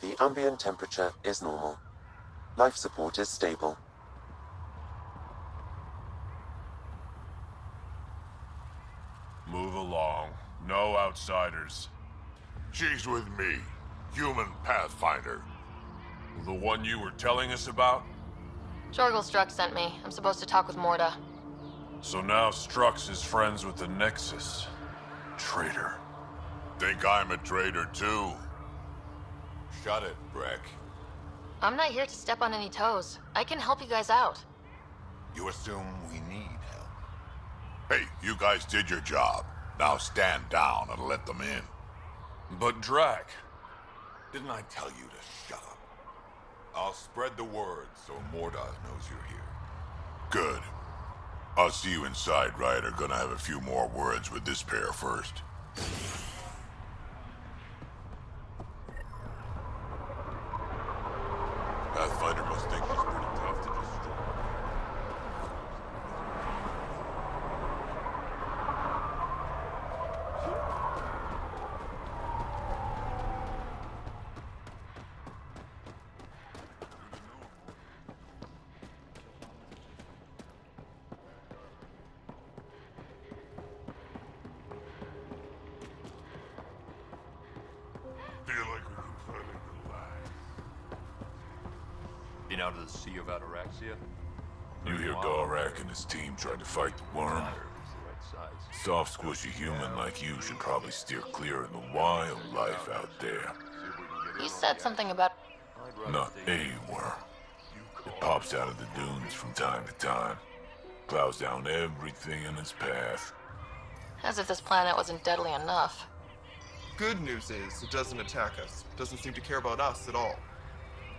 The ambient temperature is normal. Life support is stable. Move along. No outsiders. She's with me. Human Pathfinder. The one you were telling us about? Jorgel Struck sent me. I'm supposed to talk with Morda. So now Strux is friends with the Nexus. Traitor. Think I'm a traitor too? Shut it, Breck. I'm not here to step on any toes. I can help you guys out. You assume we need help. Hey, you guys did your job. Now stand down and let them in. But Drac. Didn't I tell you to shut up? I'll spread the word so Morda knows you're here. Good. I'll see you inside, right? Or gonna have a few more words with this pair first. Pathfinder must think she's pretty tough to destroy. Feel like we can finally relax. Been out of the Sea of Ataraxia? You hear Gorak and his team tried to fight the worm? Soft, squishy human like you should probably steer clear of the wildlife out there. You said something about... Not a worm. It pops out of the dunes from time to time. Plows down everything in its path. As if this planet wasn't deadly enough. Good news is, it doesn't attack us. Doesn't seem to care about us at all.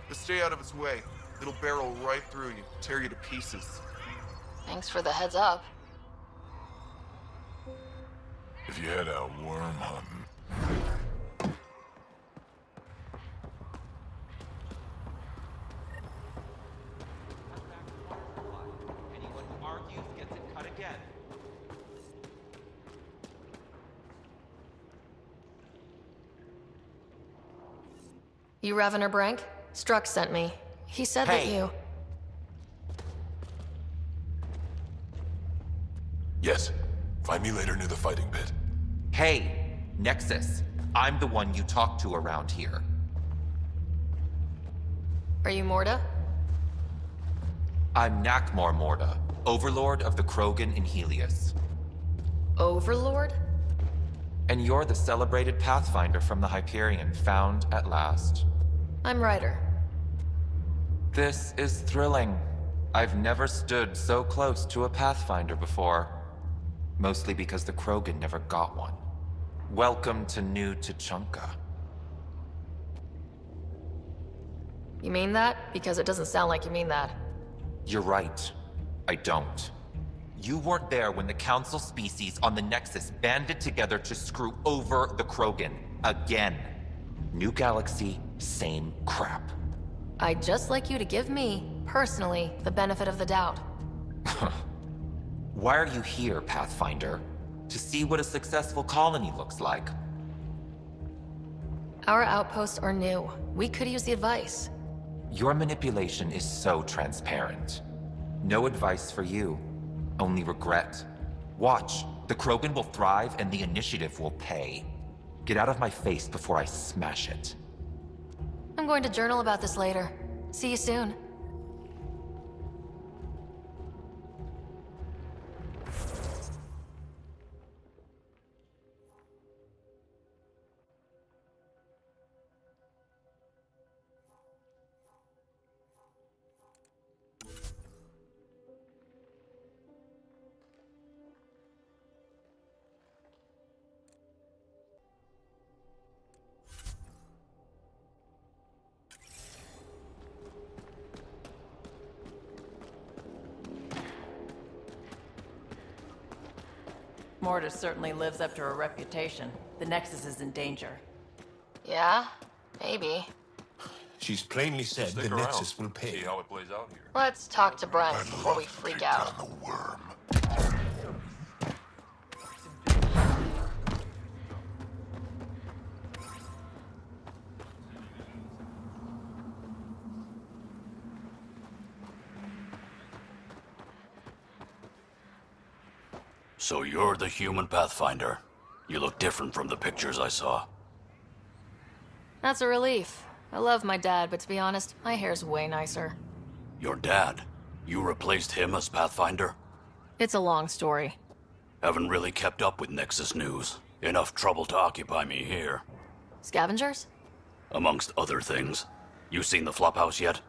Just stay out of its way. It'll barrel right through you, tear you to pieces. Thanks for the heads up. If you head out worm hunting, Anyone who argues gets it cut again. You Ravener Brank? Struck sent me. He said that you... yes. Find me later near the fighting pit. Hey, Nexus. I'm the one you talk to around here. Are you Morda? I'm Nakmor Morda, Overlord of the Krogan in Helios. Overlord? And you're the celebrated Pathfinder from the Hyperion, found at last. I'm Ryder. This is thrilling. I've never stood so close to a Pathfinder before. Mostly because the Krogan never got one. Welcome to New Tuchanka. You mean that? Because it doesn't sound like you mean that. You're right. I don't. You weren't there when the Council species on the Nexus banded together to screw over the Krogan. Again. New galaxy, same crap. I'd just like you to give me, personally, the benefit of the doubt. Why are you here, Pathfinder? To see what a successful colony looks like. Our outposts are new. We could use the advice. Your manipulation is so transparent. No advice for you. Only regret. Watch. The Krogan will thrive and the initiative will pay. Get out of my face before I smash it. I'm going to journal about this later. See you soon. Morda certainly lives up to her reputation. The Nexus is in danger. Yeah? Maybe. She's plainly said Stick the around. Nexus will pay. See how it plays out here. Let's talk to Brent before we freak out. On the worm. So you're the human Pathfinder. You look different from the pictures I saw. That's a relief. I love my dad, but to be honest, my hair's way nicer. Your dad? You replaced him as Pathfinder? It's a long story. Haven't really kept up with Nexus news. Enough trouble to occupy me here. Scavengers? Amongst other things. You seen the Flophouse yet?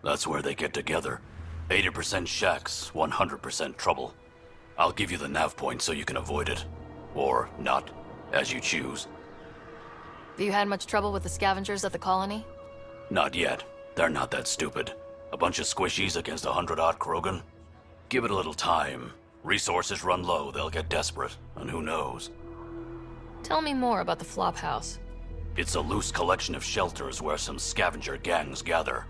That's where they get together. 80% shacks, 100% trouble. I'll give you the nav point so you can avoid it. Or not, as you choose. Have you had much trouble with the scavengers at the colony? Not yet. They're not that stupid. A bunch of squishies against 100-odd Krogan? Give it a little time. Resources run low, they'll get desperate, and who knows? Tell me more about the Flophouse. It's a loose collection of shelters where some scavenger gangs gather.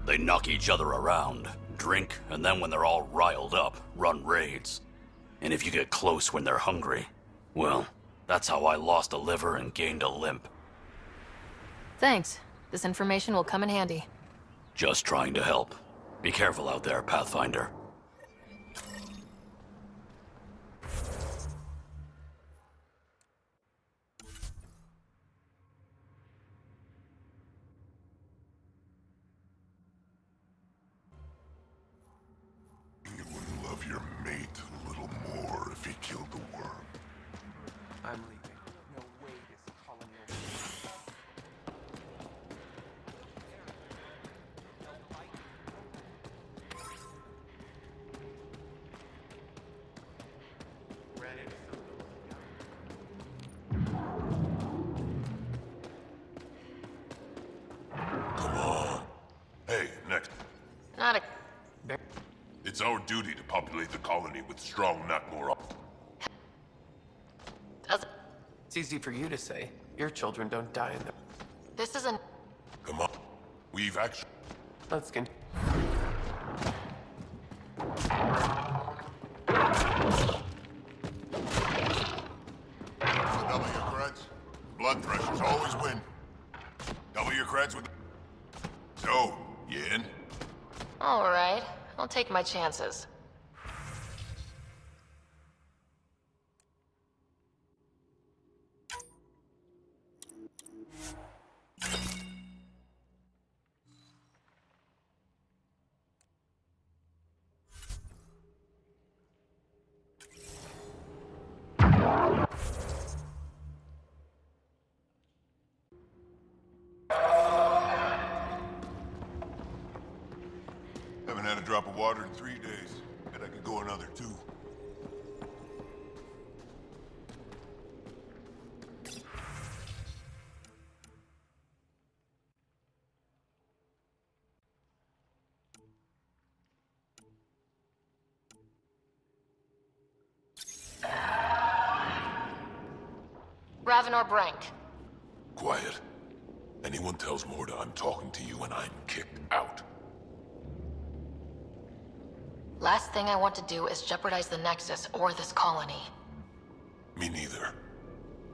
They knock each other around, drink, and then when they're all riled up, run raids. And if you get close when they're hungry, well, that's how I lost a liver and gained a limp. Thanks. This information will come in handy. Just trying to help. Be careful out there, Pathfinder. You wouldn't love your mate a little more if he killed the worm. I'm leaving. No way this colony will... Come on. Hey, next. Not a... It's our duty to populate the colony with strong, not more. Doesn't... It's easy for you to say. Your children don't die in the... This isn't... Come on. We've actually... Let's continue. Double your creds. Blood threshers always win. Double your creds with... So, you in? All right. I'll take my chances. Haven't had a drop of water in 3 days. Bet I could go another 2. Ravenor Brank. Quiet. Anyone tells Morda I'm talking to you and I'm kicked out. Last thing I want to do is jeopardize the Nexus or this colony. Me neither.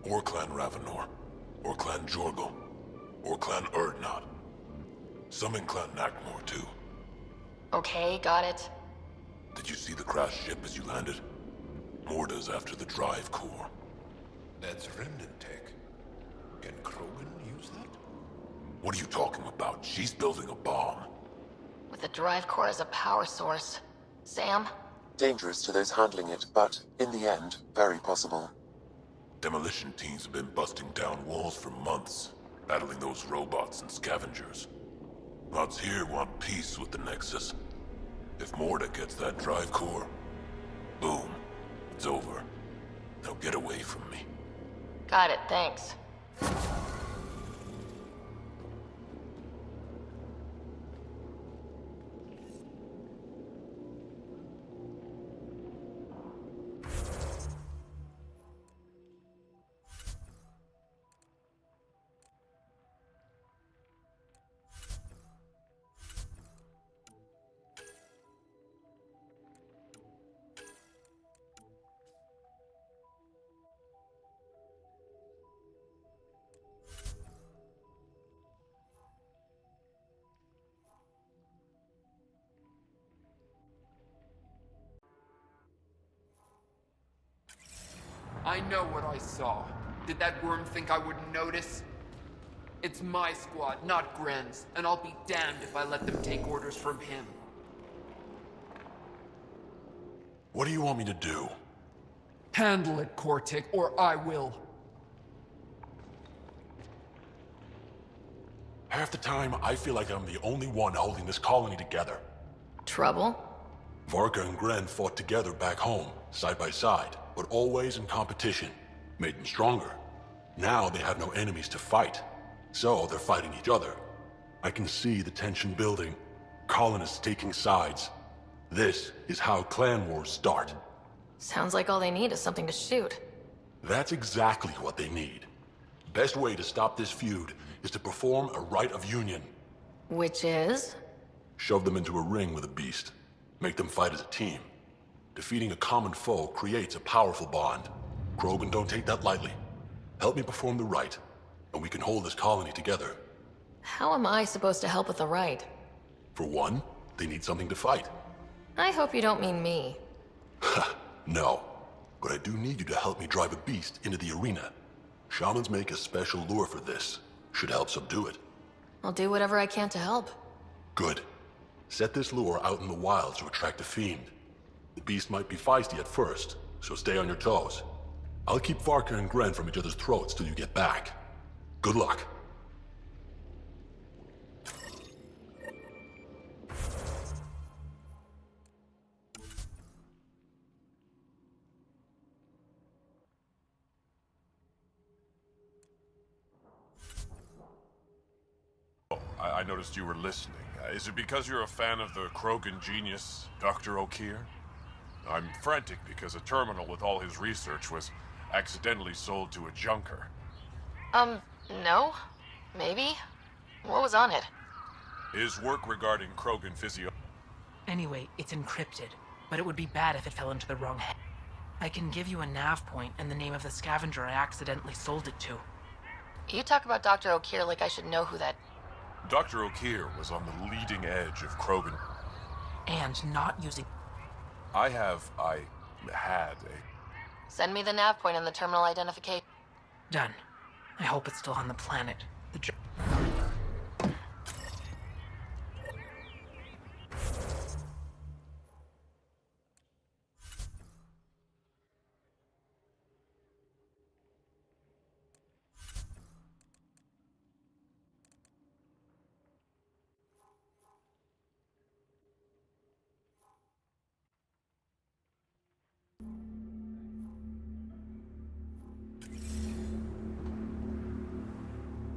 Or Clan Ravenor. Or Clan Jorgal. Or Clan Urdnot. Some in Clan Nakmor, too. Okay, got it. Did you see the crashed ship as you landed? Morda's after the drive core. That's remnant tech. Can Krogan use that? What are you talking about? She's building a bomb. With the drive core as a power source. Sam? Dangerous to those handling it, but, in the end, very possible. Demolition teams have been busting down walls for months, battling those robots and scavengers. Lots here want peace with the Nexus. If Morda gets that drive core, boom, it's over. Now get away from me. Got it, thanks. I know what I saw. Did that worm think I wouldn't notice? It's my squad, not Gren's, and I'll be damned if I let them take orders from him. What do you want me to do? Handle it, Cortic, or I will. Half the time, I feel like I'm the only one holding this colony together. Trouble? Varka and Gren fought together back home, side by side, but always in competition. Made them stronger. Now they have no enemies to fight, so they're fighting each other. I can see the tension building, colonists taking sides. This is how clan wars start. Sounds like all they need is something to shoot. That's exactly what they need. Best way to stop this feud is to perform a rite of union. Which is? Shove them into a ring with a beast. Make them fight as a team. Defeating a common foe creates a powerful bond. Krogan don't take that lightly. Help me perform the rite, and we can hold this colony together. How am I supposed to help with the rite? For one, they need something to fight. I hope you don't mean me. No, but I do need you to help me drive a beast into the arena. Shamans make a special lure for this. Should help subdue it. I'll do whatever I can to help. Good. Set this lure out in the wilds to attract a fiend. The beast might be feisty at first, so stay on your toes. I'll keep Varka and Gren from each other's throats till you get back. Good luck. I noticed you were listening. Is it because you're a fan of the Krogan genius, Dr. Okira? I'm frantic because a terminal with all his research was accidentally sold to a junker. No. Maybe. What was on it? His work regarding Krogan physio... Anyway, it's encrypted, but it would be bad if it fell into the wrong hands. I can give you a nav point and the name of the scavenger I accidentally sold it to. You talk about Dr. Okira like I should know who that... Dr. Okira was on the leading edge of Krogan... And not using... I had a... Send me the nav point and the terminal identification. Done. I hope it's still on the planet.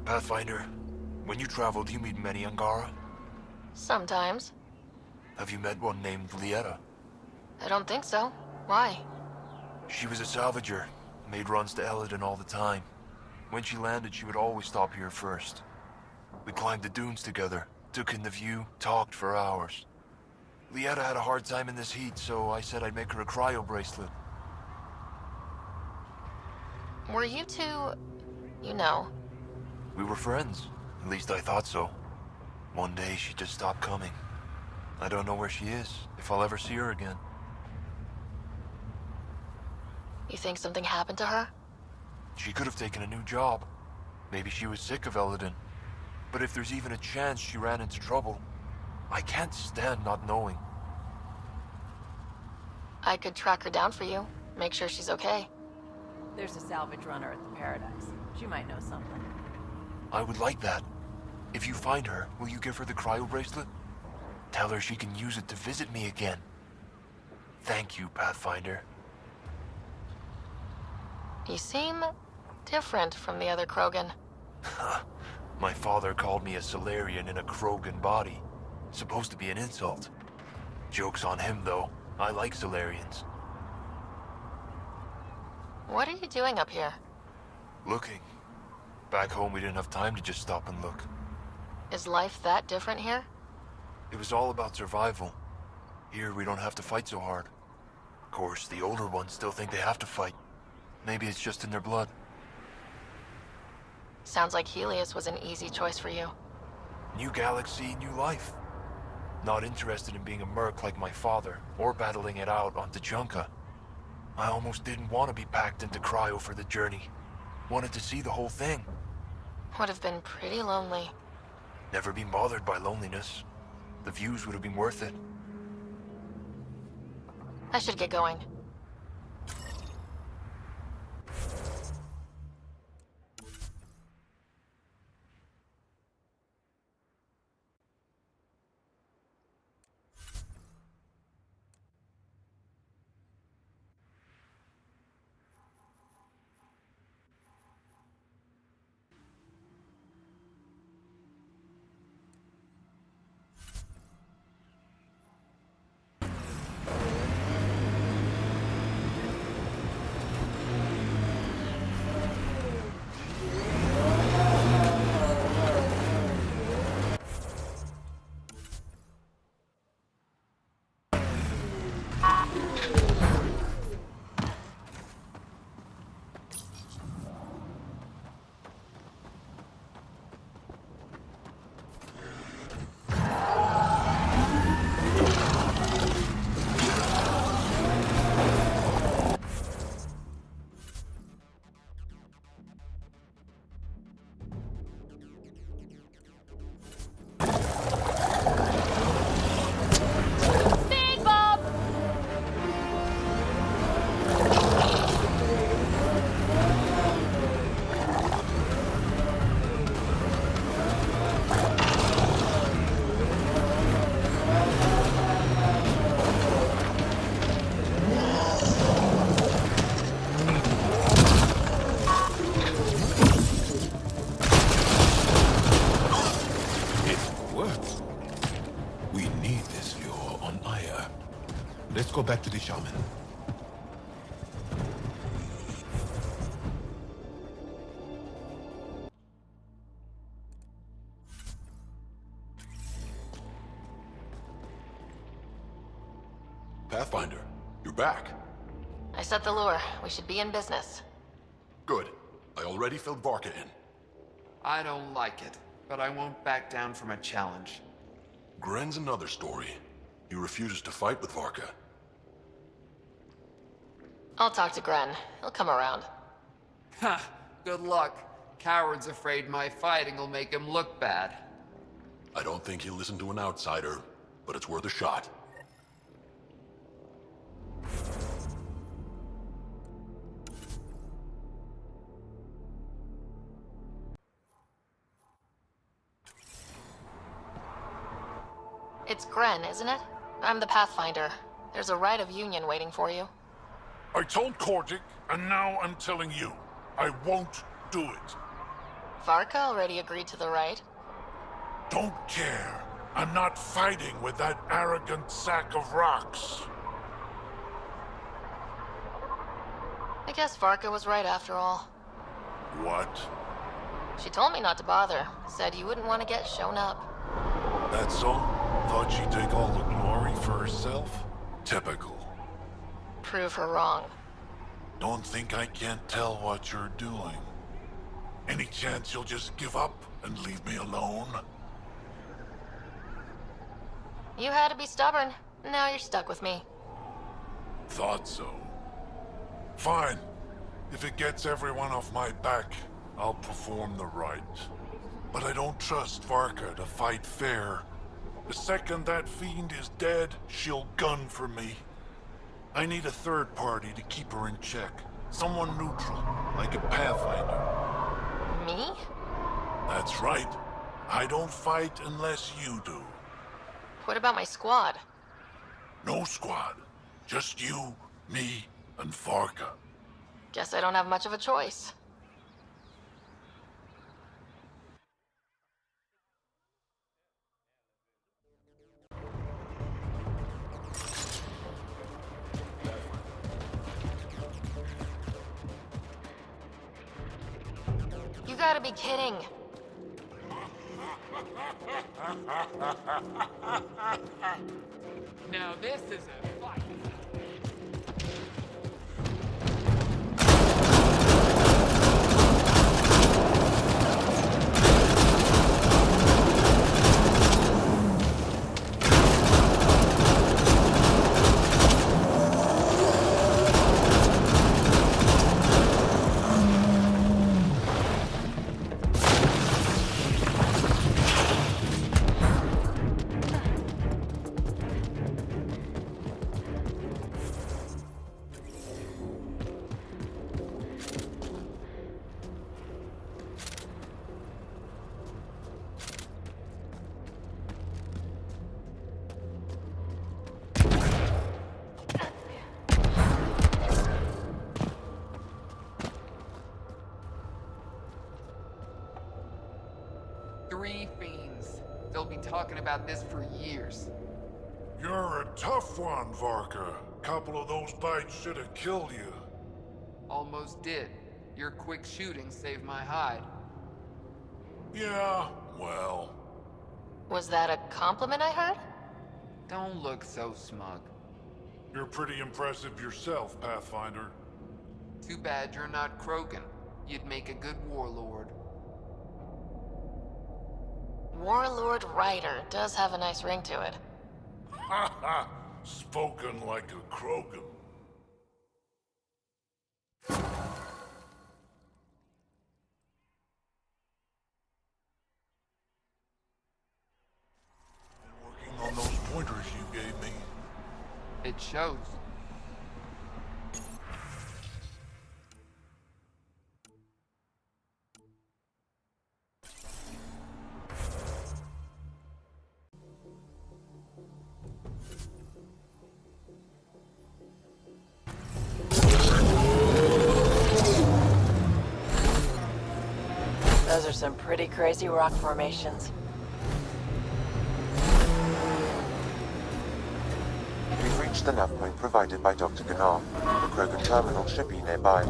Pathfinder, when you travel, do you meet many Angara? Sometimes. Have you met one named Lieta? I don't think so. Why? She was a salvager, made runs to Eladon all the time. When she landed, she would always stop here first. We climbed the dunes together, took in the view, talked for hours. Lieta had a hard time in this heat, so I said I'd make her a cryo bracelet. Were you two... you know... We were friends. At least I thought so. One day she just stopped coming. I don't know where she is, if I'll ever see her again. You think something happened to her? She could have taken a new job. Maybe she was sick of Eladon. But if there's even a chance she ran into trouble, I can't stand not knowing. I could track her down for you. Make sure she's okay. There's a salvage runner at the Paradise. She might know something. I would like that. If you find her, will you give her the cryo bracelet? Tell her she can use it to visit me again. Thank you, Pathfinder. You seem different from the other Krogan. My father called me a Solarian in a Krogan body. Supposed to be an insult. Joke's on him, though. I like Solarians. What are you doing up here? Looking. Back home, we didn't have time to just stop and look. Is life that different here? It was all about survival. Here, we don't have to fight so hard. Of course, the older ones still think they have to fight. Maybe it's just in their blood. Sounds like Helios was an easy choice for you. New galaxy, new life. Not interested in being a merc like my father, or battling it out on Tuchanka. I almost didn't want to be packed into cryo for the journey. Wanted to see the whole thing. Would have been pretty lonely. Never been bothered by loneliness. The views would have been worth it. I should get going. Go back to the shaman. Pathfinder, you're back. I set the lure. We should be in business. Good. I already filled Varka in. I don't like it, but I won't back down from a challenge. Gren's another story. He refuses to fight with Varka. I'll talk to Gren. He'll come around. Ha! Good luck. Coward's afraid my fighting will make him look bad. I don't think he'll listen to an outsider, but it's worth a shot. It's Gren, isn't it? I'm the Pathfinder. There's a rite of union waiting for you. I told Kordic, and now I'm telling you. I won't do it. Varka already agreed to the rite. Don't care. I'm not fighting with that arrogant sack of rocks. I guess Varka was right after all. What? She told me not to bother. Said you wouldn't want to get shown up. That's all? Thought she'd take all the glory for herself? Typical. Prove her wrong. Don't think I can't tell what you're doing. Any chance you'll just give up and leave me alone? You had to be stubborn. Now you're stuck with me. Thought so. Fine. If it gets everyone off my back, I'll perform the rite. But I don't trust Varka to fight fair. The second that fiend is dead, she'll gun for me. I need a third party to keep her in check. Someone neutral, like a Pathfinder. Me? That's right. I don't fight unless you do. What about my squad? No squad. Just you, me, and Varka. Guess I don't have much of a choice. You gotta be kidding. Now this is a fight. talking about this for years. You're a tough one, Varka. Couple of those bites should have killed you. Almost did. Your quick shooting saved my hide. Yeah, well... Was that a compliment I heard? Don't look so smug. You're pretty impressive yourself, Pathfinder. Too bad you're not Krogan. You'd make a good warlord. Warlord Ryder does have a nice ring to it. Ha ha! Spoken like a Krogan. Working on those pointers you gave me. It shows. Those are some pretty crazy rock formations. We've reached the nav point provided by Dr. Ganar. The Krogan terminal should be nearby.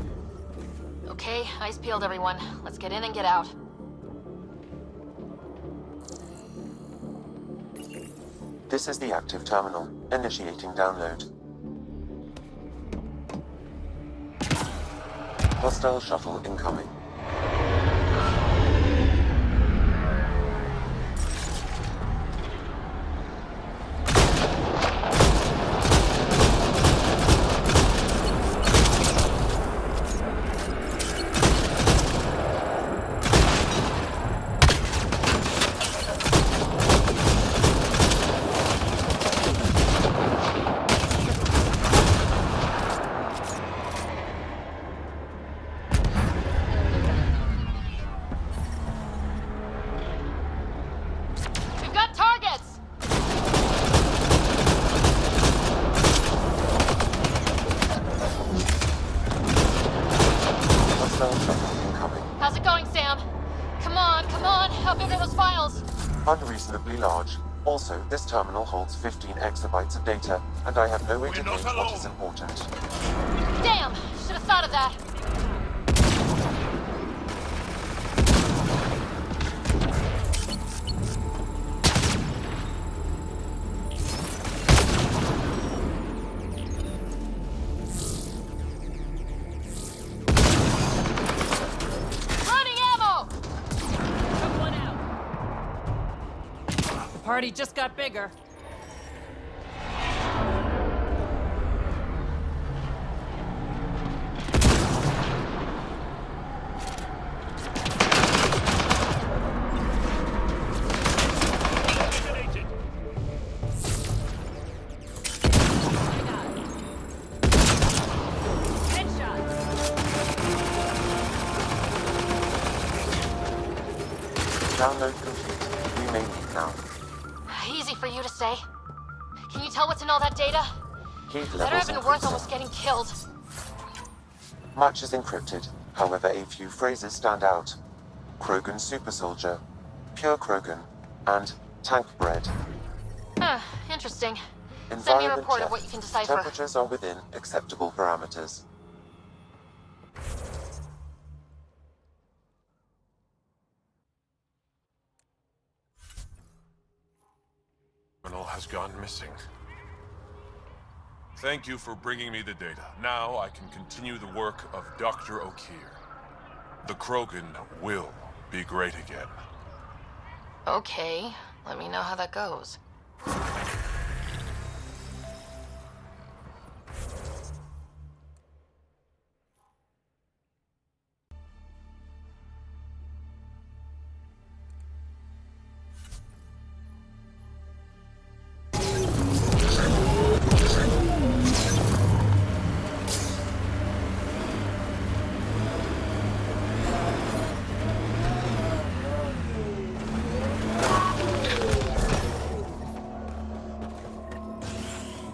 Okay, eyes peeled, everyone. Let's get in and get out. This is the active terminal. Initiating download. Hostile shuttle incoming. Unreasonably large. Also, this terminal holds 15 exabytes of data, and I have no way to gauge what is important. Damn! Should have thought of that. Party just got bigger. Download complete. We may leave now. Easy for you to say. Can you tell what's in all that data? Heat Better levels have been worth increasing. almost getting killed. Much is encrypted. However, a few phrases stand out. Krogan super soldier, pure Krogan, and tank bread. Huh, interesting. Send me a Environment report check. of what you can decipher. Temperatures are within acceptable parameters. Terminal has gone missing. Thank you for bringing me the data. Now I can continue the work of Dr. Okira. The Krogan will be great again. Okay, let me know how that goes.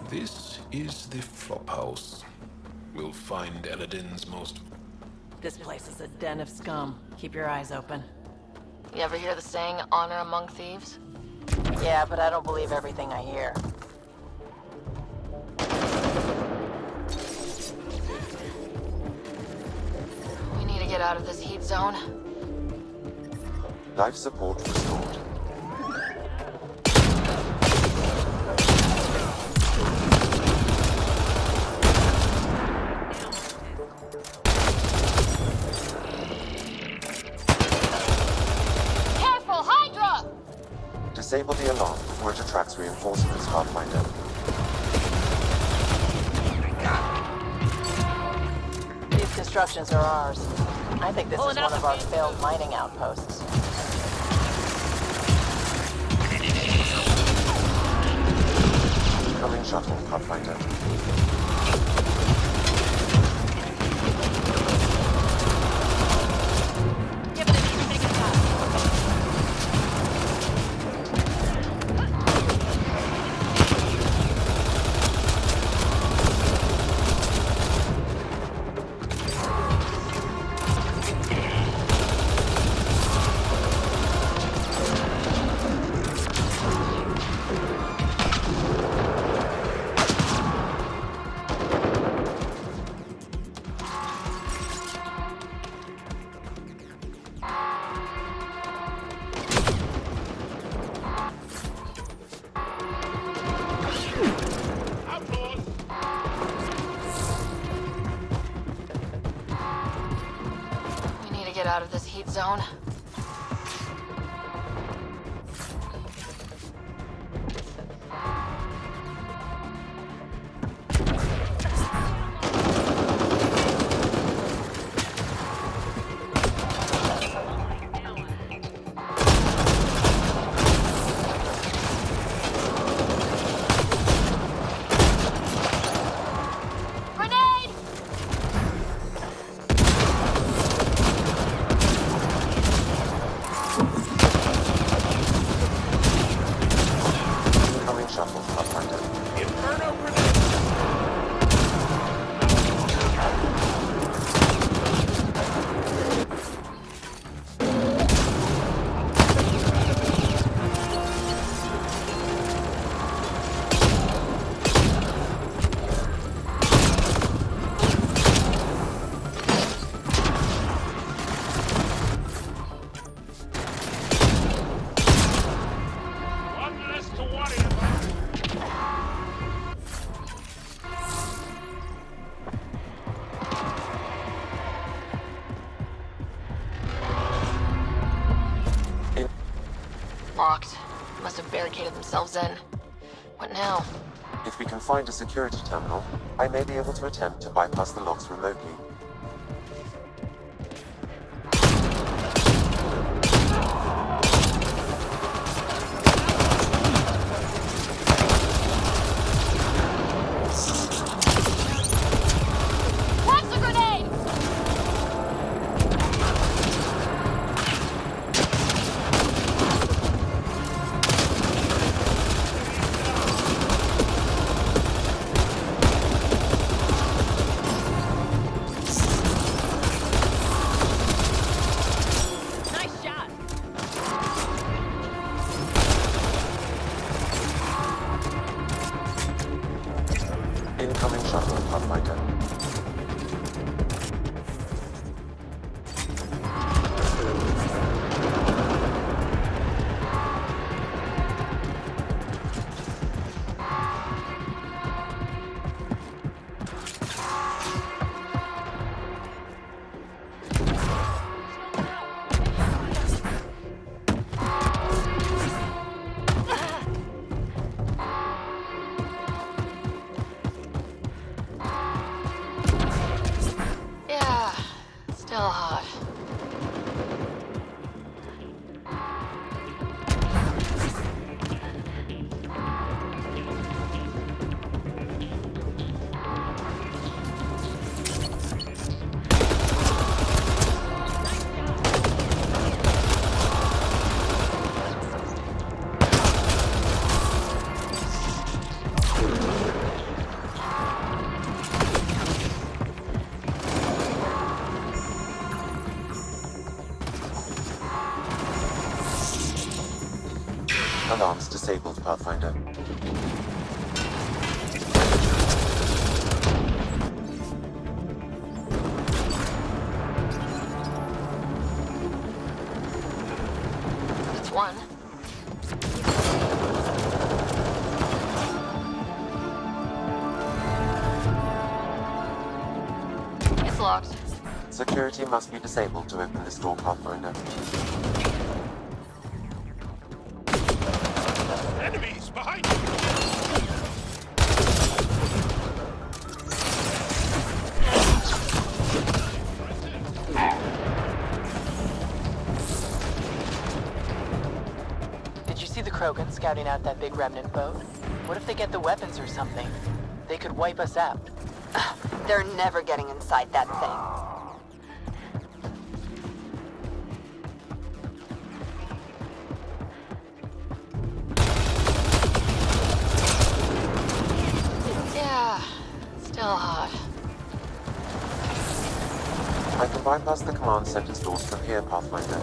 This is the Flophouse. We'll find Eladin's most... This place is a den of scum. Keep your eyes open. You ever hear the saying, honor among thieves? Yeah, but I don't believe everything I hear. We need to get out of this heat zone. Life support restored. Careful, Hydra! Disable the alarm before it attracts reinforcements, Pathfinder. These constructions are ours. I think this is one of our failed mining outposts. Incoming shuttle, Pathfinder. Get out of this heat zone. Locked. Must have barricaded themselves in. What now? If we can find a security terminal, I may be able to attempt to bypass the locks remotely. Incoming shuttle, Pathfinder. Still hot. disabled, Pathfinder. It's one. It's locked. Security must be disabled to open this door, Pathfinder. Enemies behind you! Did you see the Krogan scouting out that big remnant boat? What if they get the weapons or something? They could wipe us out. They're never getting inside that thing. Yeah, still hot. I can bypass the command center's doors from here, Pathfinder.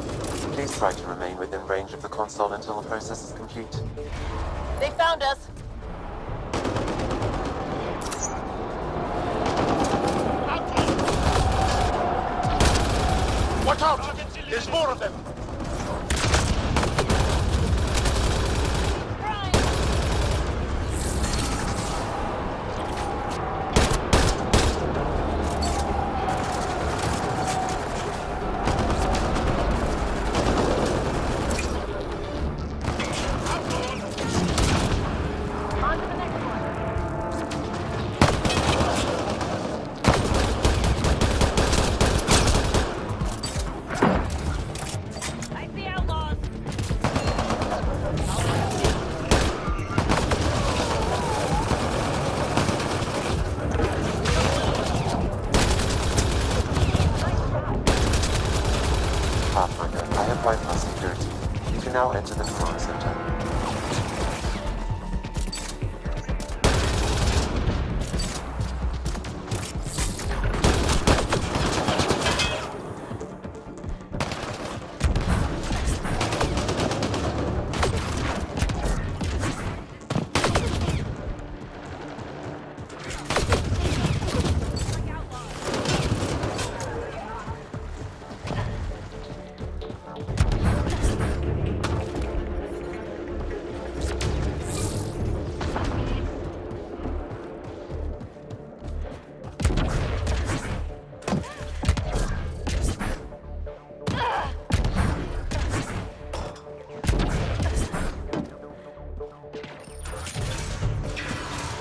Please try to remain within range of the console until the process is complete. They found us! Watch out! There's more of them! Pathfinder, I have bypassed security. You can now enter the command center.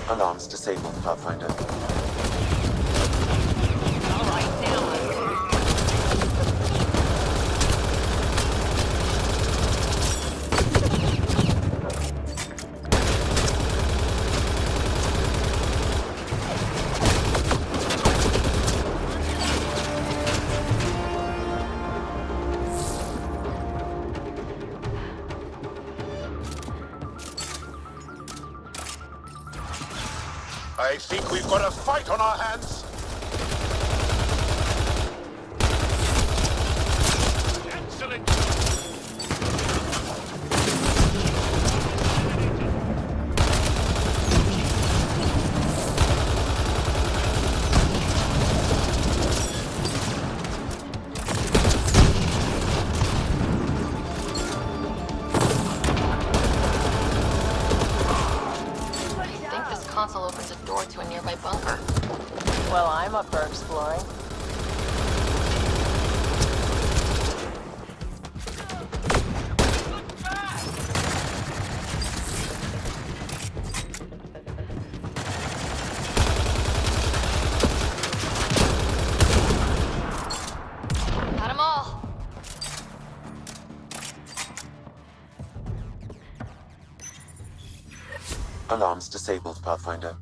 Alarms disabled, Pathfinder. I think we've got a fight on our hands. Excellent. Console opens a door to a nearby bunker. Well, I'm up for exploring. Got 'em all. Alarms disabled, Pathfinder.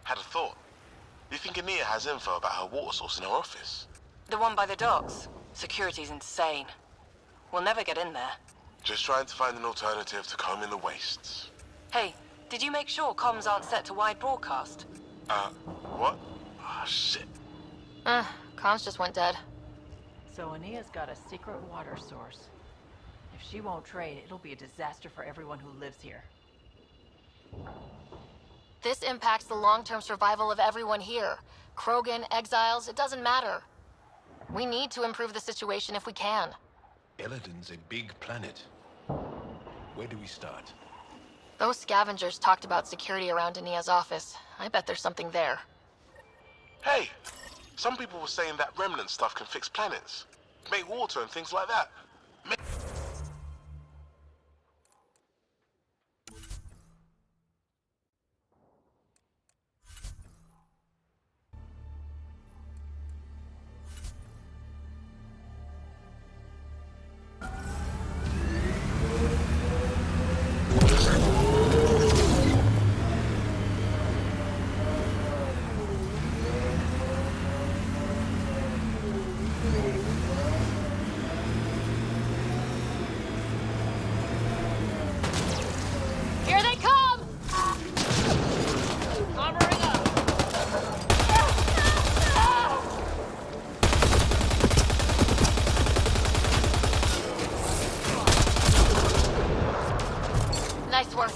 Had a thought. You think Ania has info about her water source in her office? The one by the docks. Security's insane. We'll never get in there. Just trying to find an alternative to combing the wastes. Hey, did you make sure comms aren't set to wide broadcast? What? Ah, shit. Comms just went dead. So Ania's got a secret water source. If she won't trade, it'll be a disaster for everyone who lives here. This impacts the long-term survival of everyone here. Krogan, exiles, it doesn't matter. We need to improve the situation if we can. Eladin's a big planet. Where do we start? Those scavengers talked about security around Ania's office. I bet there's something there. Hey! Some people were saying that remnant stuff can fix planets. Make water and things like that. Here they come! Armoring up! Nice work.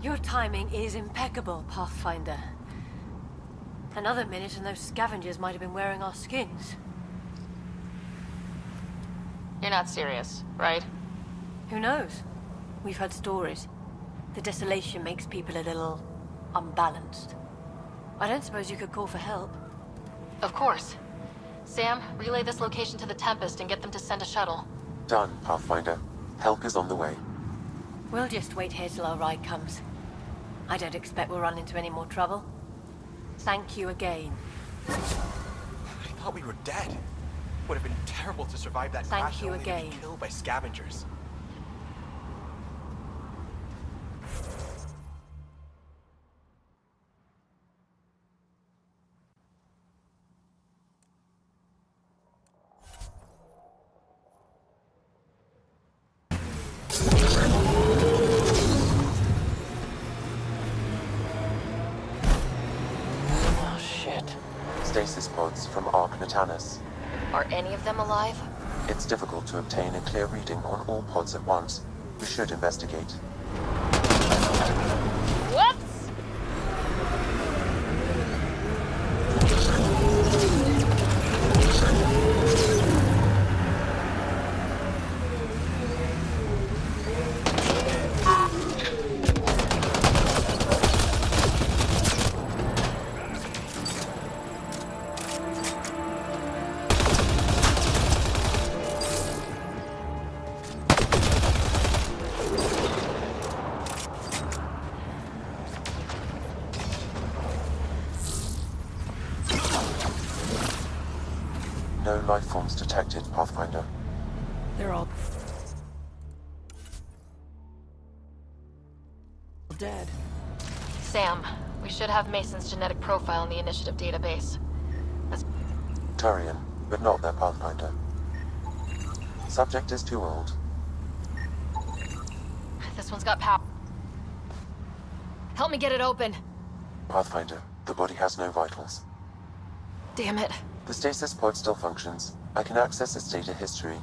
Your timing is impeccable, Pathfinder. Another minute and those scavengers might have been wearing our skins. You're not serious, right? Who knows? We've heard stories. The desolation makes people a little unbalanced. I don't suppose you could call for help. Of course. Sam, relay this location to the Tempest and get them to send a shuttle. Done, Pathfinder. Help is on the way. We'll just wait here till our ride comes. I don't expect we'll run into any more trouble. Thank you again. I thought we were dead. Would have been terrible to survive that Thank crash you and only to be again. killed by scavengers. Stasis pods from Ark Natanus. Are any of them alive? It's difficult to obtain a clear reading on all pods at once. We should investigate. Whoops! No life forms detected, Pathfinder. They're all dead. Sam, we should have Mason's genetic profile in the initiative database. Turian, but not their Pathfinder. Subject is too old. This one's got power. Help me get it open. Pathfinder, the body has no vitals. Damn it. The stasis pod still functions. I can access its data history.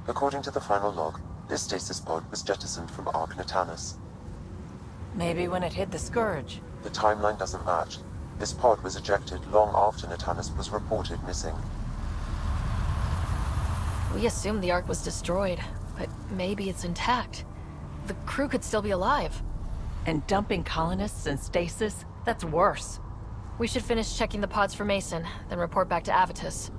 According to the final log, this stasis pod was jettisoned from Ark Natanus. Maybe when it hit the Scourge. The timeline doesn't match. This pod was ejected long after Natalis was reported missing. We assumed the Ark was destroyed, but maybe it's intact. The crew could still be alive. And dumping colonists in stasis? That's worse. We should finish checking the pods for Mason, then report back to Avitus.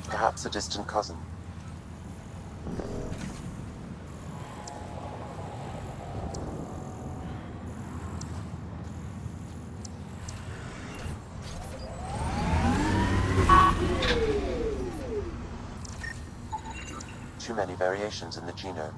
Perhaps a distant cousin. Too many variations in the genome.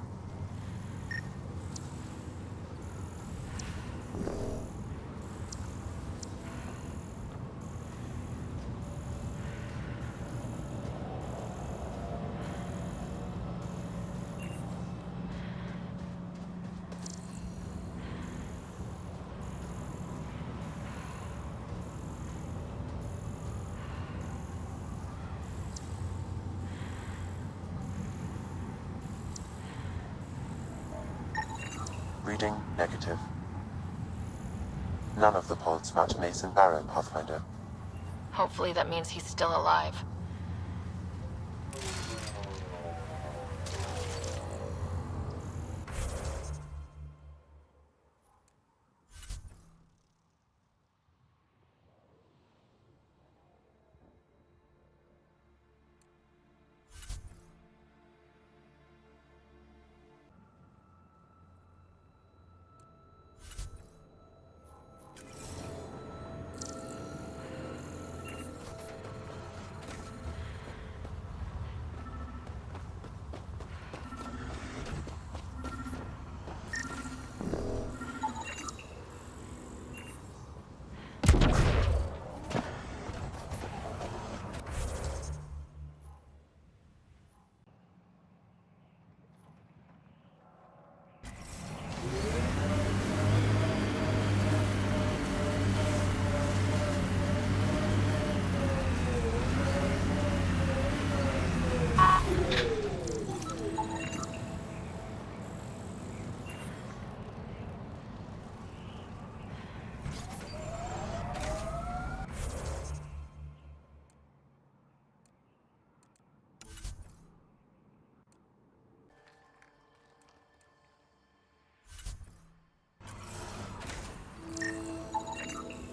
Reading negative. None of the pods match Mason Barrow, Pathfinder. Hopefully that means he's still alive.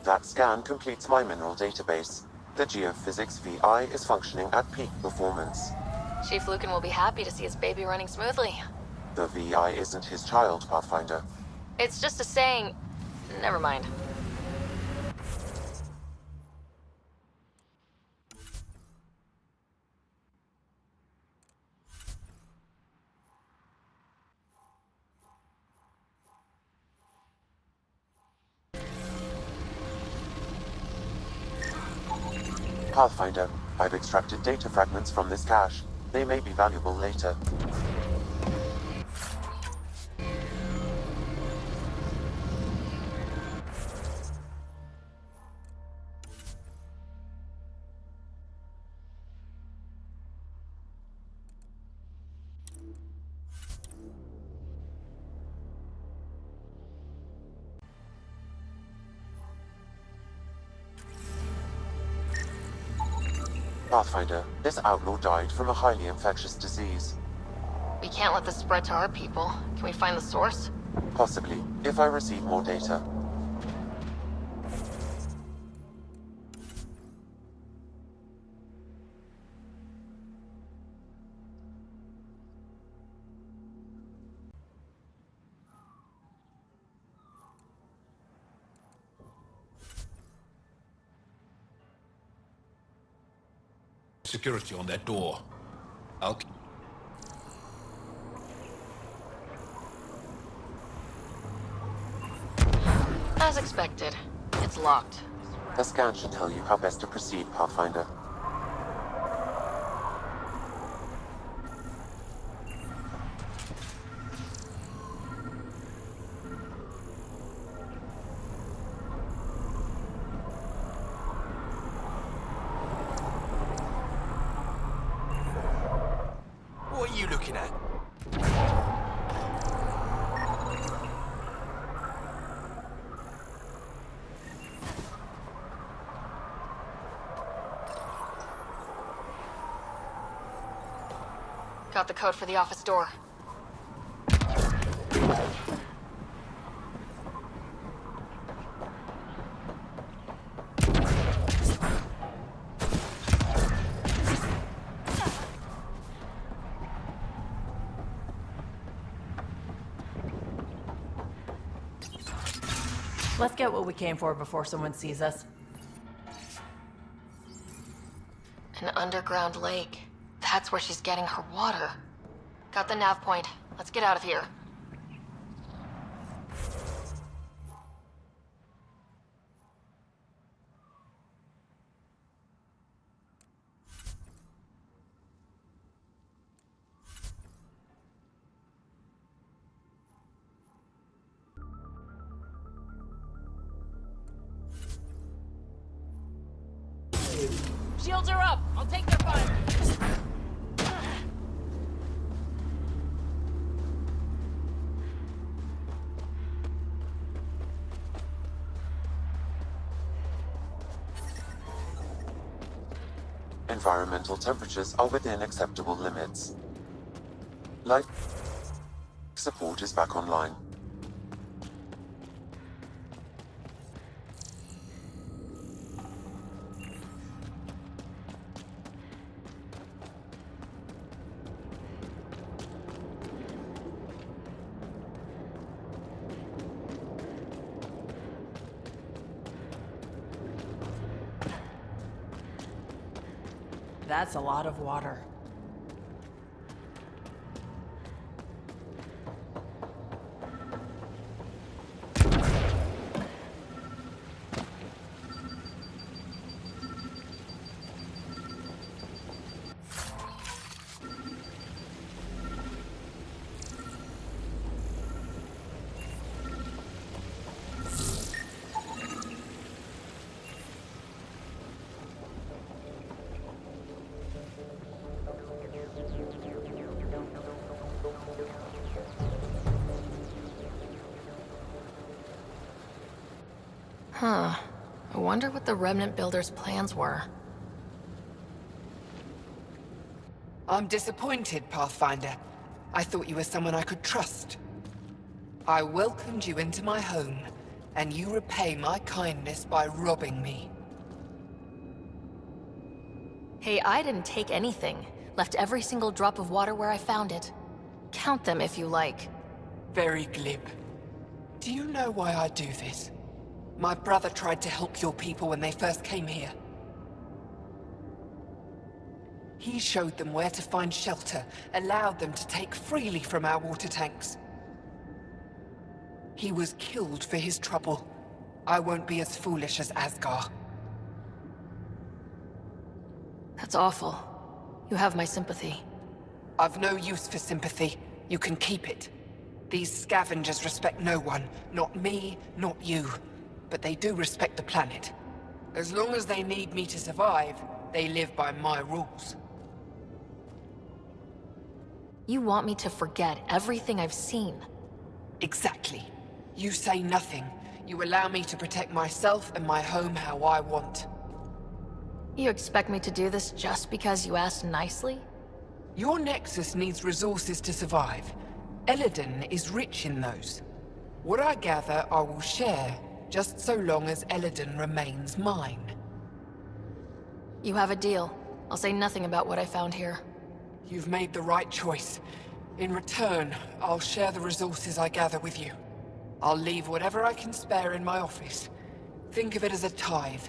That scan completes my mineral database. The geophysics VI is functioning at peak performance. Chief Lucan will be happy to see his baby running smoothly. The VI isn't his child, Pathfinder. It's just a saying. Never mind. Pathfinder, I've extracted data fragments from this cache. They may be valuable later. Pathfinder, this outlaw died from a highly infectious disease. We can't let this spread to our people. Can we find the source? Possibly, if I receive more data. Security on that door. I'll... As expected. It's locked. The scan should tell you how best to proceed, Pathfinder. Got the code for the office door. Let's get what we came for before someone sees us. An underground lake. That's where she's getting her water. Got the nav point. Let's get out of here. Shields are up! I'll take their fire! Environmental temperatures are within acceptable limits. Life support is back online. That's a lot of water. Huh. I wonder what the Remnant Builders' plans were. I'm disappointed, Pathfinder. I thought you were someone I could trust. I welcomed you into my home, and you repay my kindness by robbing me. Hey, I didn't take anything. Left every single drop of water where I found it. Count them if you like. Very glib. Do you know why I do this? My brother tried to help your people when they first came here. He showed them where to find shelter, allowed them to take freely from our water tanks. He was killed for his trouble. I won't be as foolish as Asgar. That's awful. You have my sympathy. I've no use for sympathy. You can keep it. These scavengers respect no one. Not me, not you. But they do respect the planet. As long as they need me to survive, they live by my rules. You want me to forget everything I've seen? Exactly. You say nothing. You allow me to protect myself and my home how I want. You expect me to do this just because you asked nicely? Your Nexus needs resources to survive. Eladin is rich in those. What I gather, I will share, just so long as Eladin remains mine. You have a deal. I'll say nothing about what I found here. You've made the right choice. In return, I'll share the resources I gather with you. I'll leave whatever I can spare in my office. Think of it as a tithe.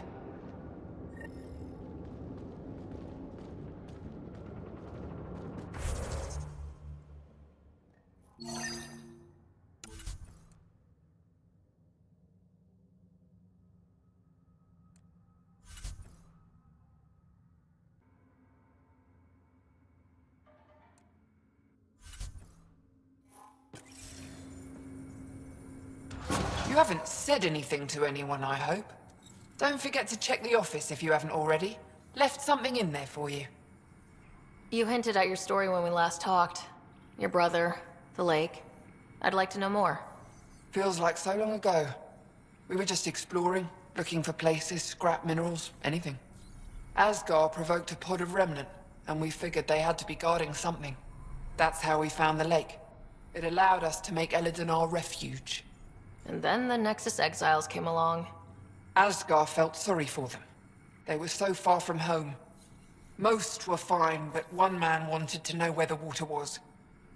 You haven't said anything to anyone, I hope. Don't forget to check the office if you haven't already. Left something in there for you. You hinted at your story when we last talked. your brother, the lake. I'd like to know more. Feels like so long ago. We were just exploring, looking for places, scrap minerals, anything. Asgard provoked a pod of remnant, and we figured they had to be guarding something. That's how we found the lake. It allowed us to make Eladin our refuge. And then the Nexus exiles came along. Asgard felt sorry for them. They were so far from home. Most were fine, but one man wanted to know where the water was.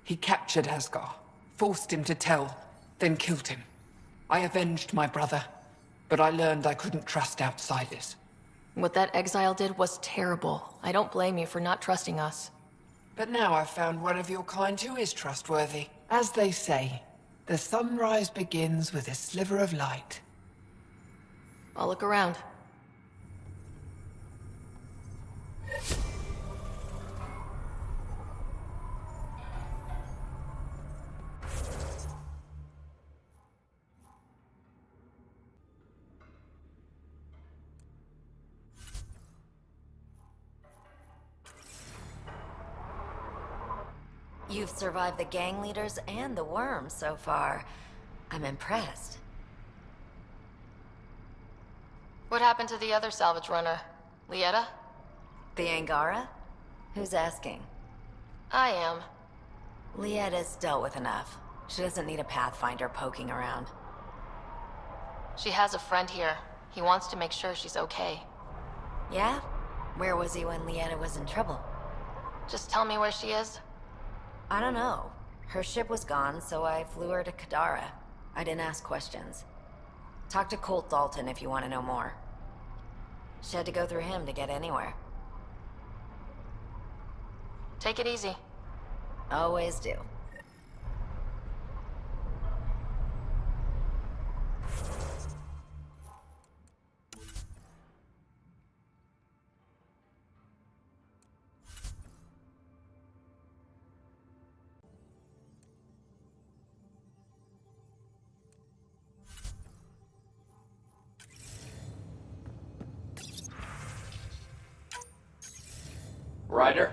He captured Asgard, forced him to tell, then killed him. I avenged my brother, but I learned I couldn't trust outsiders. What that exile did was terrible. I don't blame you for not trusting us. But now I've found one of your kind who is trustworthy. As they say, the sunrise begins with a sliver of light. I'll look around. You've survived the gang leaders and the worms so far. I'm impressed. What happened to the other salvage runner? Lieta? The Angara? Who's asking? I am. Lieta's dealt with enough. She doesn't need a pathfinder poking around. She has a friend here. He wants to make sure she's okay. Yeah? Where was he when Lieta was in trouble? Just tell me where she is. I don't know. Her ship was gone, so I flew her to Kadara. I didn't ask questions. Talk to Colt Dalton if you want to know more. She had to go through him to get anywhere. Take it easy. Always do. Ryder,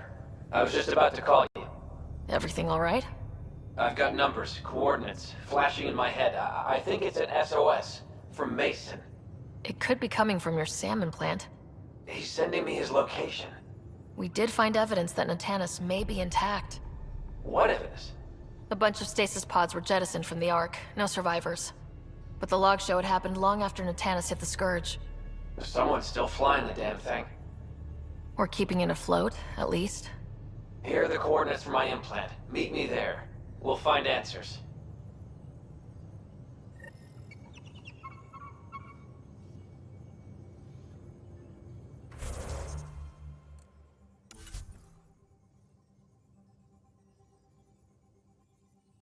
I was just about to call you. Everything all right? I've got numbers, coordinates, flashing in my head. I think it's an SOS from Mason. It could be coming from your salmon plant. He's sending me his location. We did find evidence that Natanus may be intact. What evidence? A bunch of stasis pods were jettisoned from the Ark. No survivors. But the logs show it happened long after Natanus hit the Scourge. Someone's still flying the damn thing. Or keeping it afloat, at least. Here are the coordinates for my implant. Meet me there. We'll find answers.